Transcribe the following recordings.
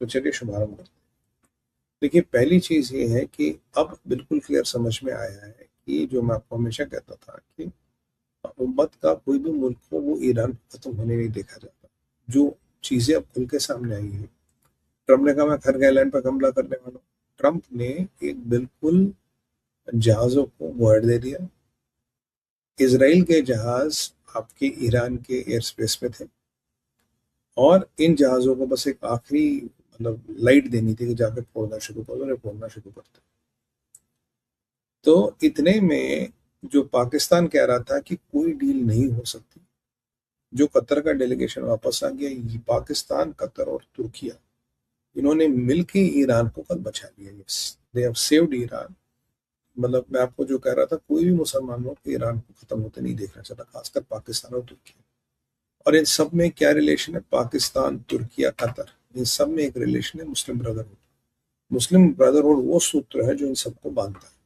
तो चलिए शुभारंभ करते हैं। देखिए, पहली चीज़ ये है कि अब बिल्कुल क्लियर समझ में आया है कि जो मैं आपको हमेशा कहता था कि उम्मत का कोई भी मुल्क हो, वो ईरान को खत्म होने नहीं देखा जाता। जो चीज़ें अब खुल के सामने आई हैं, ट्रम्प ने कहा मैं खरग आइलैंड पर हमला करने वाला हूँ। ट्रम्प ने एक बिल्कुल जहाज़ों को वर्ड दे दिया। इज़राइल के जहाज़ आपके ईरान के एयर स्पेस में थे और इन जहाज़ों को बस एक आखिरी मतलब लाइट देनी थी कि जाके फोड़ना शुरू करो, उन्हें फोड़ना शुरू करते। तो इतने में जो पाकिस्तान कह रहा था कि कोई डील नहीं हो सकती, जो कतर का डेलीगेशन वापस आ गया, ये पाकिस्तान, कतर और तुर्किया, इन्होंने मिलके ईरान को कल बचा लिया। Yes, they have saved Iran. मतलब मैं आपको जो कह रहा था, कोई भी मुसलमान लोग ईरान को खत्म होते नहीं देखना चाहता, खासकर पाकिस्तान और तुर्की। और इन सब में क्या रिलेशन है? पाकिस्तान, तुर्किया, कतर, इन सब में एक रिलेशन है मुस्लिम ब्रदरहुड। मुस्लिम ब्रदरहुड वो सूत्र है जो इन सबको बांधता है।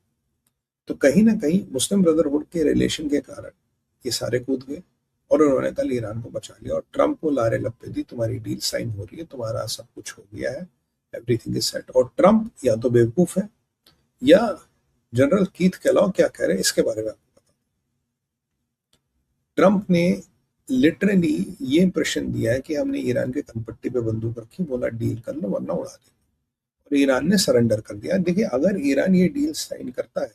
तो कहीं ना कहीं मुस्लिम ब्रदरहुड के रिलेशन के कारण ये सारे कूद गए और उन्होंने कल ईरान को बचा लिया और ट्रम्प को लारे लपे दी, तुम्हारी डील साइन हो रही है, तुम्हारा सब कुछ हो गया है, एवरीथिंग इज सेट। और ट्रम्प या तो बेवकूफ है या जनरल कीथ कैलॉग क्या कह रहे हैं इसके बारे में आपको पता। ट्रम्प ने लिटरली ये इंप्रेशन दिया है कि हमने ईरान के कनपट्टी पे बंदूक रखी, बोला डील कर लो वरना उड़ा दे, और ईरान ने सरेंडर कर दिया। देखिए, अगर ईरान ये डील साइन करता है,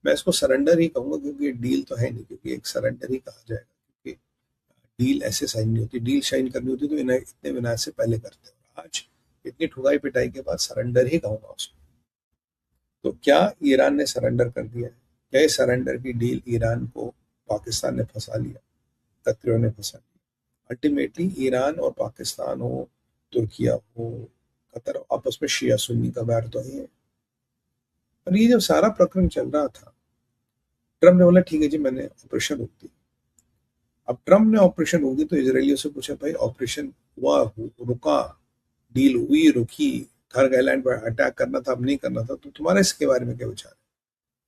मैं इसको सरेंडर ही कहूंगा क्योंकि ये डील तो है नहीं, क्योंकि एक सरेंडर ही कहा जाएगा, क्योंकि डील ऐसे साइन नहीं होती। डील साइन करनी होती तो इन्हें इतने विनाश से पहले करते हैं। आज इतनी ठुकाई पिटाई के बाद सरेंडर ही कहूंगा उसको। तो क्या ईरान ने सरेंडर कर दिया है? क्या ये सरेंडर की डील ईरान को पाकिस्तान ने फंसा लिया, कतरियों ने फंसा लिया? अल्टीमेटली ईरान और पाकिस्तान हो, तुर्किया हो, कतर हो, आपस में शिया सुन्नी का बैर तो है। और ये जब सारा प्रकरण चल रहा था, ट्रम्प ने बोला ठीक है जी, मैंने ऑपरेशन रोक दिया। अब ट्रम्प ने ऑपरेशन रोक दी तो इसराइलियों से पूछा, भाई ऑपरेशन हुआ, रुका, डील हुई, रुकी, खरग आइलैंड पर अटैक करना था, अब नहीं करना था, तो तुम्हारा इसके बारे में क्या विचार है?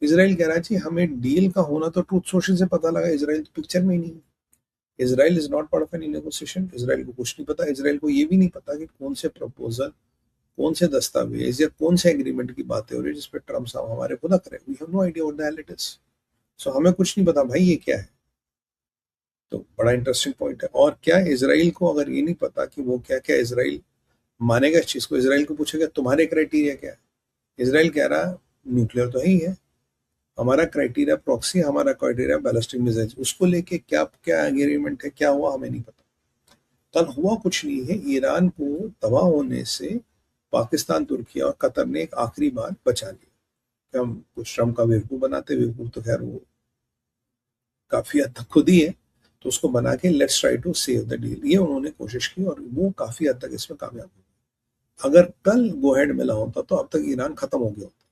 इसराइल कह रहा है जी, हमें डील का होना तो ट्रूथ सोशल से पता लगा, इसराइल तो पिक्चर में ही नहीं है। Israel is not part of any negotiation. Israel को कुछ नहीं पता। इसराइल को ये भी नहीं पता कि कौन से प्रपोजल, कौन से दस्तावेज या कौन से एग्रीमेंट की बातें हो रही है जिसपे ट्रम्प साहब हमारे खुदा करे। We have no idea what the hell it is. So हमें कुछ नहीं पता भाई ये क्या है। तो बड़ा इंटरेस्टिंग पॉइंट है। और क्या इसराइल को अगर ये नहीं पता कि वो क्या क्या, इसराइल मानेगा इस चीज को? इसराइल को पूछेगा तुम्हारे क्राइटेरिया क्या है? इसराइल कह रहा न्यूक्लियर तो है ही है, हमारा क्राइटेरिया प्रॉक्सी, हमारा क्राइटेरिया बैलिस्टिक मिसाइल। उसको लेके क्या क्या एग्रीमेंट है, क्या हुआ, हमें नहीं पता। कल हुआ कुछ नहीं है। ईरान को तबाह होने से पाकिस्तान, तुर्किया और कतर ने एक आखिरी बार बचा लिया। कि हम कुछ ट्रम्प का बेवकूफ बनाते, बेवकूफ तो खैर वो काफी हद तक खुद ही है, तो उसको बना के let's try to save the deal, ये उन्होंने कोशिश की और वो काफी हद तक इसमें कामयाब हुआ। अगर कल गो हेड मिला होता तो अब तक ईरान खत्म हो गया होता।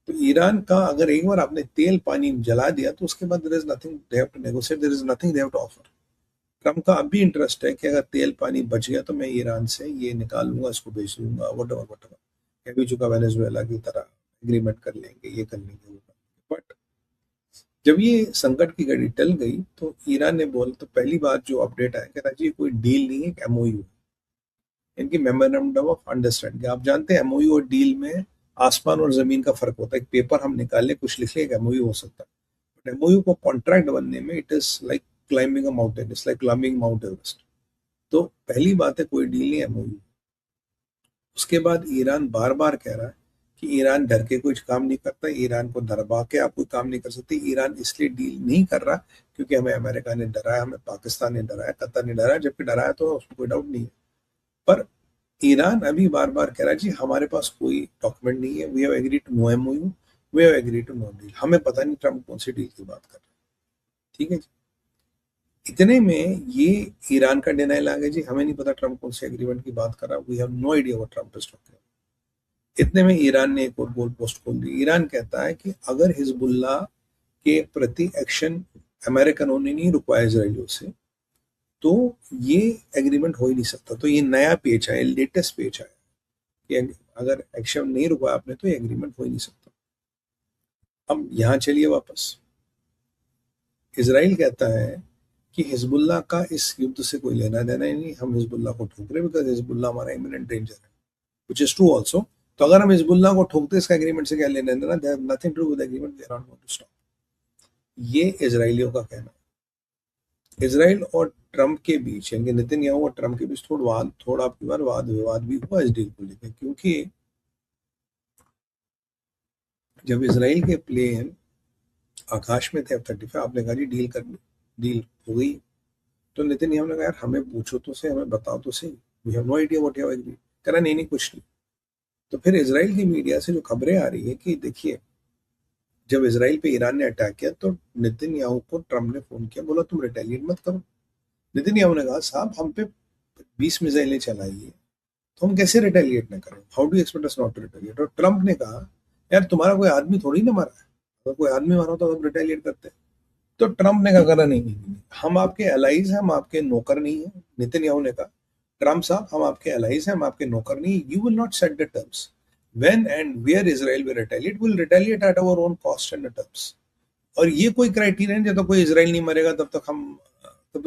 तो ईरान का अगर एक बार आपने तेल पानी जला दिया तो उसके बाद there is nothing they have to negotiate, there is nothing they have to offer. Trump का अब भी इंटरेस्ट है कि अगर तेल पानी बच गया तो मैं ईरान से ये निकाल लूंगा, इसको बेच लूंगा, वट एवर वट एवर, कह भी चुका वेनेजुएला की तरह एग्रीमेंट कर लेंगे, ये कर लेंगे, वो कर लेंगे। बट जब ये संकट की घड़ी टल गई तो ईरान ने बोला, तो पहली बात जो अपडेट आया, कहता जी कोई डील नहीं है, एक एमओयू, इनकी मेमोरेंडम ऑफ अंडरस्टैंडिंग। आप जानते हैं एमओयू और डील में आसमान और जमीन का फर्क होता है। एक पेपर हम निकाल ले, कुछ लिख ले, एक एमओयू हो सकता है। बट एमओयू को कॉन्ट्रैक्ट बनने में it is like climbing a mountain, it's like climbing mount Everest. तो पहली बात है, कोई डील नहीं, एमओयू। उसके बाद ईरान बार बार कह रहा है कि ईरान डर के कुछ काम नहीं करता, ईरान को डरवा के आप कोई काम नहीं कर सकते। ईरान इसलिए डील नहीं कर रहा क्योंकि हमें अमेरिका ने डराया, हमें पाकिस्तान ने डराया, कतर ने डराया, जबकि डराया तो उसमें कोई डाउट नहीं है। पर ईरान अभी बार बार कह रहा है जी हमारे पास कोई डॉक्यूमेंट नहीं है, we have agree to no MOU, we have agree to no deal. हमें पता नहीं ट्रम्प कौन सी डील की बात कर रहे हैं। ठीक है जी। इतने में ये ईरान का डिनाइल आ गया जी, हमें नहीं पता ट्रम्प कौन से एग्रीमेंट की बात कर रहा है, we have no idea what Trump is talking. इतने में ईरान ने एक और गोल पोस्ट खोल दी। ईरान कहता है कि अगर हिजबुल्लाह के प्रति एक्शन अमेरिकनों ने नहीं रुकवाया इसराइलियों से, तो ये एग्रीमेंट हो ही नहीं सकता। तो ये नया पेज है, लेटेस्ट पेज है कि अगर एक्शन नहीं रुकवाया आपने तो ये एग्रीमेंट हो ही नहीं सकता। अब यहां चलिए वापस। इसराइल कहता है कि हिजबुल्लाह का इस युद्ध से कोई लेना देना ही नहीं, हम हिजबुल्लाह को ठोक रहे बिकॉज हिजबुल्लाह हमारा इमिनेंट डेंजर है। which is true also. तो अगर हम हिजबुल्लाह को ठोकते इसका एग्रीमेंट से क्या लेने देना, they have nothing to do with the agreement, they are not going to stop. ये इजरायलियों का कहना है। इसराइल और ट्रंप के बीच, यानी नेतन्याहू और ट्रंप के बीच थोड़ा आपकी बार वाद विवाद भी हुआ इस डील को लेकर, क्योंकि जब इसराइल के प्लेन आकाश में थे F-35, आपने कहा जी डील हो गई, तो नेतन्याहू ने कहा यार हमें पूछो तो सही, हमें बताओ तो सही, we have no idea what you have agreed. करा नहीं कुछ नहीं। तो फिर इसराइल की मीडिया से जो खबरें आ रही है कि देखिए जब इसराइल पे ईरान ने अटैक किया तो नेतन्याहू को ट्रंप ने फोन किया, बोला तुम रिटेलिएट मत करो। नेतन्याहू ने कहा साहब हम पे 20 मिसाइलें चलाई है, तो हम कैसे रिटेलिएट ना करें, how do expect us not to retaliate. और ट्रंप ने कहा यार तुम्हारा कोई आदमी थोड़ी ना मारा है, अगर कोई आदमी मारा तो हम रिटेलिएट करते हैं। तो ट्रंप ने कहा नहीं, हम आपके एलाइज हैं, हम आपके नौकर नहीं है। नेतन्याहू ने कहा ट्रंप साहब हम आपके एलाइज हैं, हम आपके नौकर नहीं, you will not set the terms, when and where Israel will retaliate, will retaliate at our own cost and terms। और ये कोई क्राइटेरिया नहीं, जब तक कोई इसराइल नहीं मरेगा तब तक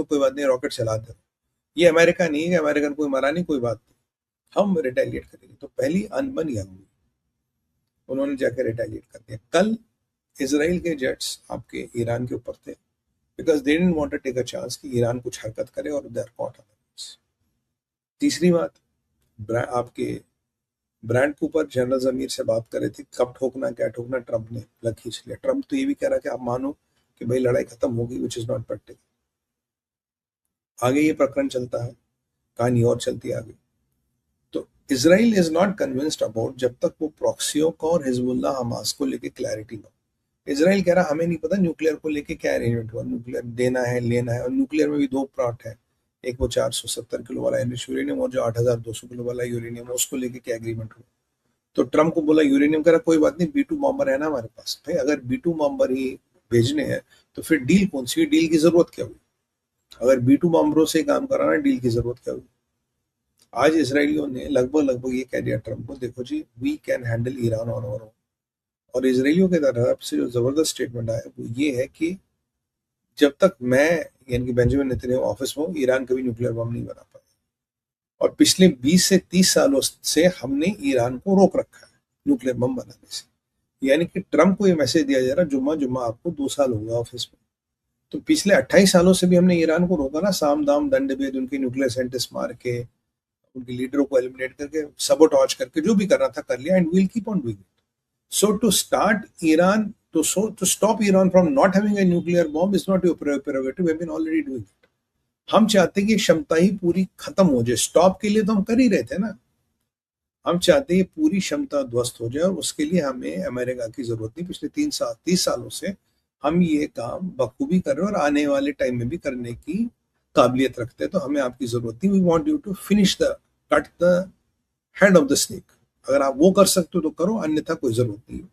कोई बात नहीं, रॉकेट चलाते रहो। ये अमेरिका नहीं है कि अमेरिकन कोई मरा नहीं, कोई बात नहीं, हम रिटेलिएट करेंगे। तो पहली अनबन यह हुई, उन्होंने जाकर रिटेलिएट कर दिया। कल इसराइल के जेट्स आपके ईरान के ऊपर थे, because they didn't want to take a chance कि ईरान कुछ हरकत करे और दे आर कॉट अदरवाइज। तीसरी बात, आपके ब्रांड कूपर जनरल जमीर से बात कर रहे थे कब ठोकना क्या ठोकना, ट्रंप ने लग खींच लिया। ट्रंप तो ये भी कह रहा कि आप मानो कि भाई लड़ाई खत्म होगी, विच इज नॉट प्रैक्टिकल। आगे ये प्रकरण चलता है, कहानी और चलती है आगे। तो Israel is not convinced about, जब तक वो प्रॉक्सियों को और हिजबुल्लाह हमास को लेके क्लैरिटी ना। इसराइल कह रहा हमें नहीं पता न्यूक्लियर को लेके क्या अरेंजमेंट हुआ, न्यूक्लियर देना है लेना है, और न्यूक्लियर में भी दो पार्ट है, एक वो 470 किलो वाला यूरेनियम और जो 8200 किलो वाला यूरेनियम, उसको लेके क्या एग्रीमेंट हुआ। तो ट्रंप को बोला यूरेनियम, कह रहा कोई बात नहीं, B2 बॉम्बर है ना हमारे पास। भाई अगर B2 बॉम्बर ही भेजने हैं तो फिर डील कौन सी, डील की जरूरत क्या हुई? अगर B2 बॉम्बरों से काम कराना, डील की जरूरत क्या हुई? आज इसराइलियों ने लगभग ये कह दिया ट्रंप को, देखो जी we can handle Iran on our own. और इसराइलियों के तरफ से जो जबरदस्त स्टेटमेंट आया वो ये है कि जब तक मैं यानी कि बेंजामिन नेतन्याहू ऑफिस में हूँ, ईरान कभी न्यूक्लियर बम नहीं बना पाया। और पिछले 20 से 30 सालों से हमने ईरान को रोक रखा है न्यूक्लियर बम बनाने से। यानी कि ट्रंप को ये मैसेज दिया जा रहा है, जुम्मा आपको 2 साल हो गया ऑफिस में, तो पिछले 28 सालों से भी हमने ईरान को रोका ना, साम दाम दंड भेद, उनके न्यूक्लियर साइंटिस्ट मार के, उनके लीडरों को एलिमिनेट करके, सबोटॉज करके, जो भी करना था कर लिया, and we'll keep on doing it. So to start Iran to stop Iran from not having a nuclear bomb is not your prerogative, we have been already doing it। हम चाहते हैं कि क्षमता ही पूरी खत्म हो जाए, स्टॉप के लिए तो हम कर ही रहे थे ना, हम चाहते हैं पूरी क्षमता ध्वस्त हो जाए, और उसके लिए हमें अमेरिका की जरूरत नहीं। पिछले 30 सालों से हम ये काम बखूबी कर रहे हैं और आने वाले टाइम में भी करने की काबिलियत रखते हैं, तो हमें आपकी जरूरत नहीं। We want you to cut the head of the snake. अगर आप वो कर सकते हो तो करो, अन्यथा कोई जरूरत नहीं।